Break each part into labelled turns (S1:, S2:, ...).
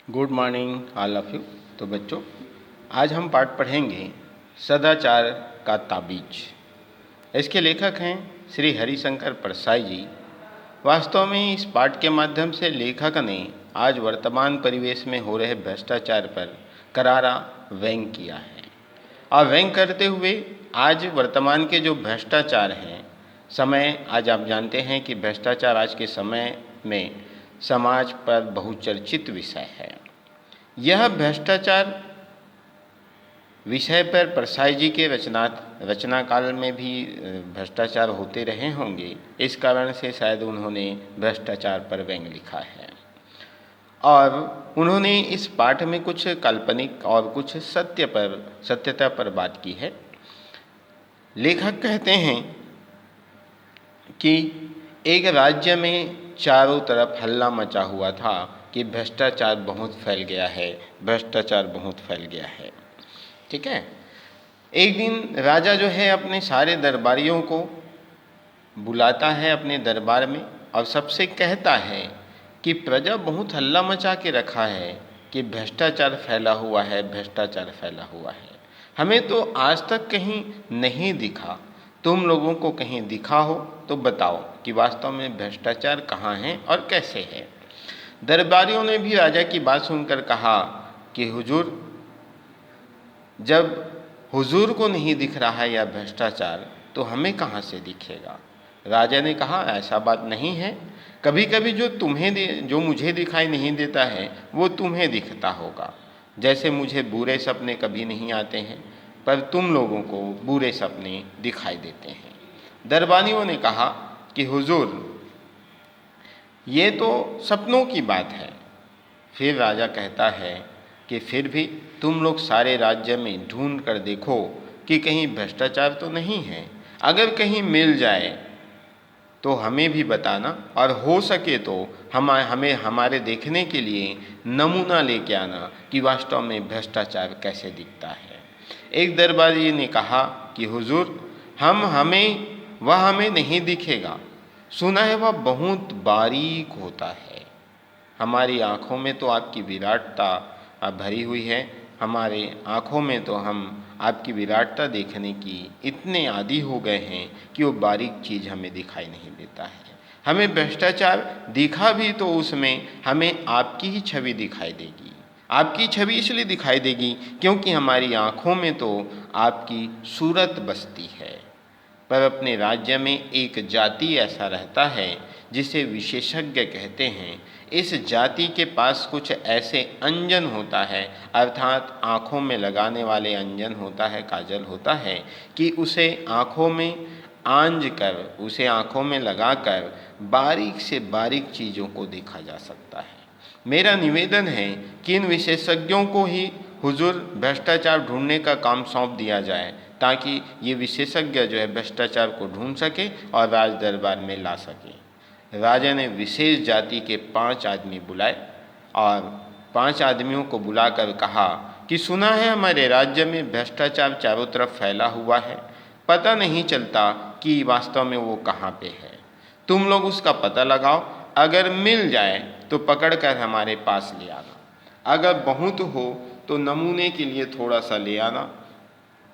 S1: Good morning all of you. तो बच्चों, आज हम पाठ पढ़ेंगे सदाचार का ताबीज। इसके लेखक हैं श्री हरिशंकर परसाई जी। वास्तव में इस पाठ के माध्यम से लेखक ने आज वर्तमान परिवेश में हो रहे भ्रष्टाचार पर करारा व्यंग किया है। और व्यंग करते हुए आज वर्तमान के जो भ्रष्टाचार हैं, आज आप जानते हैं कि भ्रष्टाचार आज के समय में समाज पर बहुचर्चित विषय है। यह भ्रष्टाचार विषय पर परसाई जी के रचना काल में भी भ्रष्टाचार होते रहे होंगे। इस कारण से शायद उन्होंने भ्रष्टाचार पर व्यंग लिखा है। और उन्होंने इस पाठ में कुछ काल्पनिक और कुछ सत्यता पर बात की है। लेखक कहते हैं कि एक राज्य में चारों तरफ हल्ला मचा हुआ था कि भ्रष्टाचार बहुत फैल गया है, भ्रष्टाचार बहुत फैल गया है। ठीक है। एक दिन राजा जो है अपने सारे दरबारियों को बुलाता है अपने दरबार में और सबसे कहता है कि प्रजा बहुत हल्ला मचा के रखा है कि भ्रष्टाचार फैला हुआ है, भ्रष्टाचार फैला हुआ है। हमें तो आज तक कहीं नहीं दिखा। तुम लोगों को कहीं दिखा हो तो बताओ कि वास्तव में भ्रष्टाचार कहाँ है और कैसे है। दरबारियों ने भी राजा की बात सुनकर कहा कि हुजूर, जब हुजूर को नहीं दिख रहा है यह भ्रष्टाचार तो हमें कहाँ से दिखेगा। राजा ने कहा, ऐसा बात नहीं है। कभी कभी जो मुझे दिखाई नहीं देता है वो तुम्हें दिखता होगा। जैसे मुझे बुरे सपने कभी नहीं आते हैं, पर तुम लोगों को बुरे सपने दिखाई देते हैं। दरबारियों ने कहा कि हुजूर, ये तो सपनों की बात है। फिर राजा कहता है कि फिर भी तुम लोग सारे राज्य में ढूंढ कर देखो कि कहीं भ्रष्टाचार तो नहीं है। अगर कहीं मिल जाए तो हमें भी बताना, और हो सके तो हमें हमारे देखने के लिए नमूना लेके आना कि वास्तव में भ्रष्टाचार कैसे दिखता है। एक दरबारी ने कहा कि हुजूर, हमें नहीं दिखेगा। सुना है वह बहुत बारीक होता है। हमारी आँखों में तो आपकी विराटता भरी हुई है। हमारे आँखों में तो हम आपकी विराटता देखने की इतने आदी हो गए हैं कि वो बारीक चीज़ हमें दिखाई नहीं देता है। हमें भ्रष्टाचार दिखा भी तो उसमें हमें आपकी ही छवि दिखाई देगी। आपकी छवि इसलिए दिखाई देगी क्योंकि हमारी आँखों में तो आपकी सूरत बसती है। पर अपने राज्य में एक जाति ऐसा रहता है जिसे विशेषज्ञ कहते हैं। इस जाति के पास कुछ ऐसे अंजन होता है, अर्थात आँखों में लगाने वाले अंजन होता है, काजल होता है, कि उसे आँखों में आंज कर, उसे आँखों में लगाकर बारीक से बारीक चीज़ों को देखा जा सकता है। मेरा निवेदन है कि इन विशेषज्ञों को ही हुजूर भ्रष्टाचार ढूंढने का काम सौंप दिया जाए, ताकि ये विशेषज्ञ जो है भ्रष्टाचार को ढूंढ सके और राज दरबार में ला सके। राजा ने विशेष जाति के 5 आदमी बुलाए और 5 आदमियों को बुलाकर कहा कि सुना है हमारे राज्य में भ्रष्टाचार चारों तरफ फैला हुआ है। पता नहीं चलता कि वास्तव में वो कहाँ पे है। तुम लोग उसका पता लगाओ। अगर मिल जाए तो पकड़कर हमारे पास ले आना। अगर बहुत हो तो नमूने के लिए थोड़ा सा ले आना।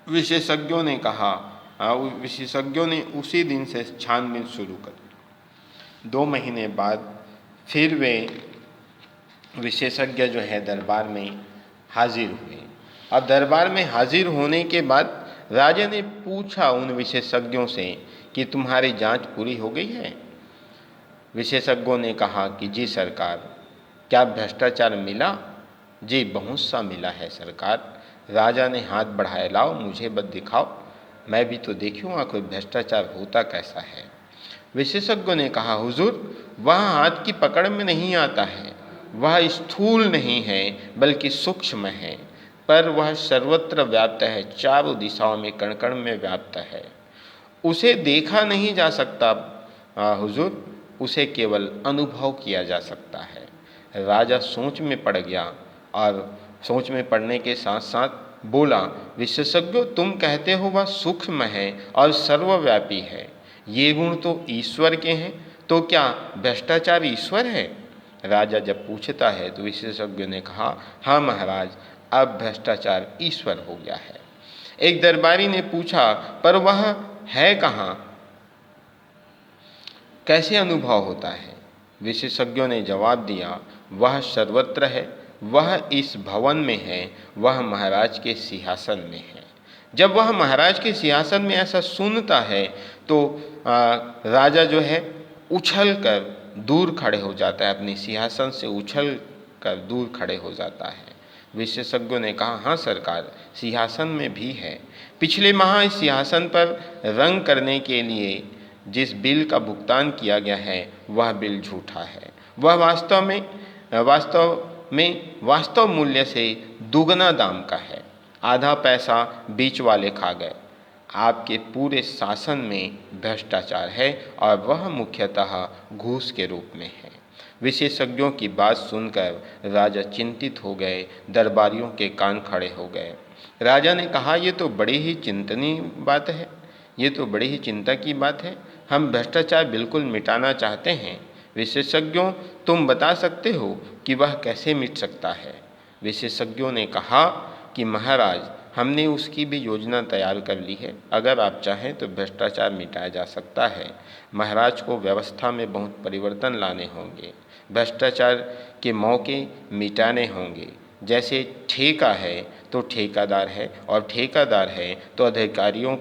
S1: विशेषज्ञों ने कहा। विशेषज्ञों ने उसी दिन से छानबीन शुरू कर दी। 2 महीने बाद फिर वे विशेषज्ञ जो है दरबार में हाजिर हुए। अब दरबार में हाजिर होने के बाद राजा ने पूछा उन विशेषज्ञों से कि तुम्हारी जांच पूरी हो गई है। विशेषज्ञों ने कहा कि जी सरकार। क्या भ्रष्टाचार मिला? जी बहुत सा मिला है सरकार। राजा ने हाथ बढ़ाए, लाओ मुझे बस दिखाओ, मैं भी तो देखूँगा कोई भ्रष्टाचार होता कैसा है। विशेषज्ञों ने कहा, हुजूर, वह हाथ की पकड़ में नहीं आता है। वह स्थूल नहीं है बल्कि सूक्ष्म है, पर वह सर्वत्र व्याप्त है, चारों दिशाओं में कण कण में व्याप्त है। उसे देखा नहीं जा सकता हुजूर, उसे केवल अनुभव किया जा सकता है। राजा सोच में पड़ गया और सोच में पड़ने के साथ साथ बोला, विशेषज्ञों, तुम कहते हो वह सूक्ष्म है और सर्वव्यापी है। ये गुण तो ईश्वर के हैं, तो क्या भ्रष्टाचार ईश्वर है? राजा जब पूछता है तो विशेषज्ञों ने कहा, हाँ महाराज, अब भ्रष्टाचार ईश्वर हो गया है। एक दरबारी ने पूछा, पर वह है कहाँ, कैसे अनुभव होता है? विशेषज्ञों ने जवाब दिया, वह सर्वत्र है, वह इस भवन में है, वह महाराज के सिंहासन में है। जब वह महाराज के सिंहासन में ऐसा सुनता है तो राजा जो है उछल कर दूर खड़े हो जाता है, अपने सिंहासन से उछल कर दूर खड़े हो जाता है। विशेषज्ञों ने कहा, हाँ सरकार, सिंहासन में भी है। पिछले माह इस सिंहासन पर रंग करने के लिए जिस बिल का भुगतान किया गया है वह बिल झूठा है। वह वास्तव मूल्य से दुगना दाम का है। आधा पैसा बीच वाले खा गए। आपके पूरे शासन में भ्रष्टाचार है और वह मुख्यतः घूस के रूप में है। विशेषज्ञों की बात सुनकर राजा चिंतित हो गए, दरबारियों के कान खड़े हो गए। राजा ने कहा, ये तो बड़ी ही चिंतनीय बात है, ये तो बड़ी ही चिंता की बात है। हम भ्रष्टाचार बिल्कुल मिटाना चाहते हैं। विशेषज्ञों, तुम बता सकते हो कि वह कैसे मिट सकता है? विशेषज्ञों ने कहा कि महाराज, हमने उसकी भी योजना तैयार कर ली है। अगर आप चाहें तो भ्रष्टाचार मिटाया जा सकता है। महाराज को व्यवस्था में बहुत परिवर्तन लाने होंगे, भ्रष्टाचार के मौके मिटाने होंगे। जैसे ठेका है तो ठेकादार है, और ठेकादार है तो अधिकारियों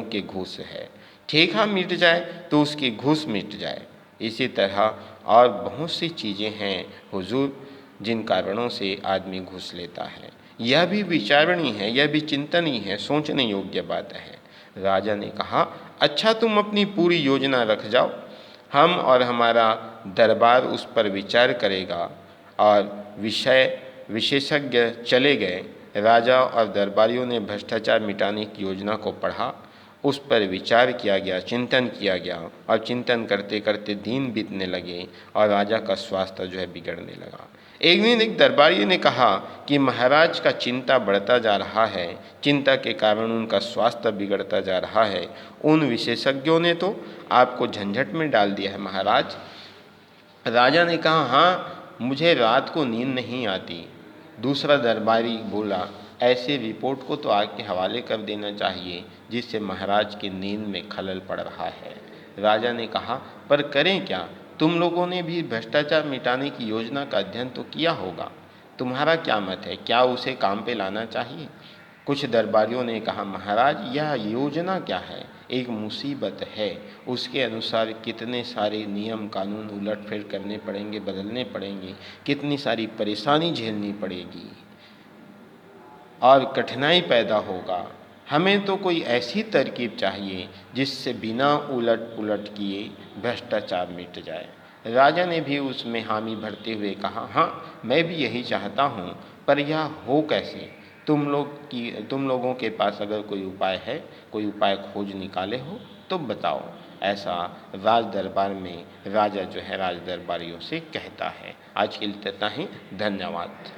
S1: के घूस है। ठेका मिट जाए तो उसकी घूस मिट जाए। इसी तरह और बहुत सी चीज़ें हैं हुजूर, जिन कारणों से आदमी घूस लेता है। यह भी विचारणीय है, यह भी चिंतनीय है, सोचने योग्य बात है। राजा ने कहा, अच्छा, तुम अपनी पूरी योजना रख जाओ, हम और हमारा दरबार उस पर विचार करेगा। और विशेषज्ञ चले गए। राजा और दरबारियों ने भ्रष्टाचार मिटाने की योजना को पढ़ा, उस पर विचार किया गया, चिंतन किया गया, और चिंतन करते करते दिन बीतने लगे और राजा का स्वास्थ्य जो है बिगड़ने लगा। एक दिन एक दरबारी ने कहा कि महाराज का चिंता बढ़ता जा रहा है, चिंता के कारण उनका स्वास्थ्य बिगड़ता जा रहा है। उन विशेषज्ञों ने तो आपको झंझट में डाल दिया है महाराज। राजा ने कहा, हाँ, मुझे रात को नींद नहीं आती। दूसरा दरबारी बोला, ऐसे रिपोर्ट को तो आग के हवाले कर देना चाहिए, जिससे महाराज की नींद में खलल पड़ रहा है। राजा ने कहा, पर करें क्या? तुम लोगों ने भी भ्रष्टाचार मिटाने की योजना का अध्ययन तो किया होगा। तुम्हारा क्या मत है, क्या उसे काम पे लाना चाहिए? कुछ दरबारियों ने कहा, महाराज, यह योजना क्या है, एक मुसीबत है। उसके अनुसार कितने सारे नियम कानून उलटफेर करने पड़ेंगे, बदलने पड़ेंगे, कितनी सारी परेशानी झेलनी पड़ेगी और कठिनाई पैदा होगा। हमें तो कोई ऐसी तरकीब चाहिए जिससे बिना उलट पुलट किए भ्रष्टाचार मिट जाए। राजा ने भी उसमें हामी भरते हुए कहा, हाँ, मैं भी यही चाहता हूँ, पर यह हो कैसे? तुम लोगों के पास अगर कोई उपाय है, कोई उपाय खोज निकाले हो तो बताओ। ऐसा राज दरबार में राजा जो है राज दरबारियों से कहता है। आज के लिए इतना ही। धन्यवाद।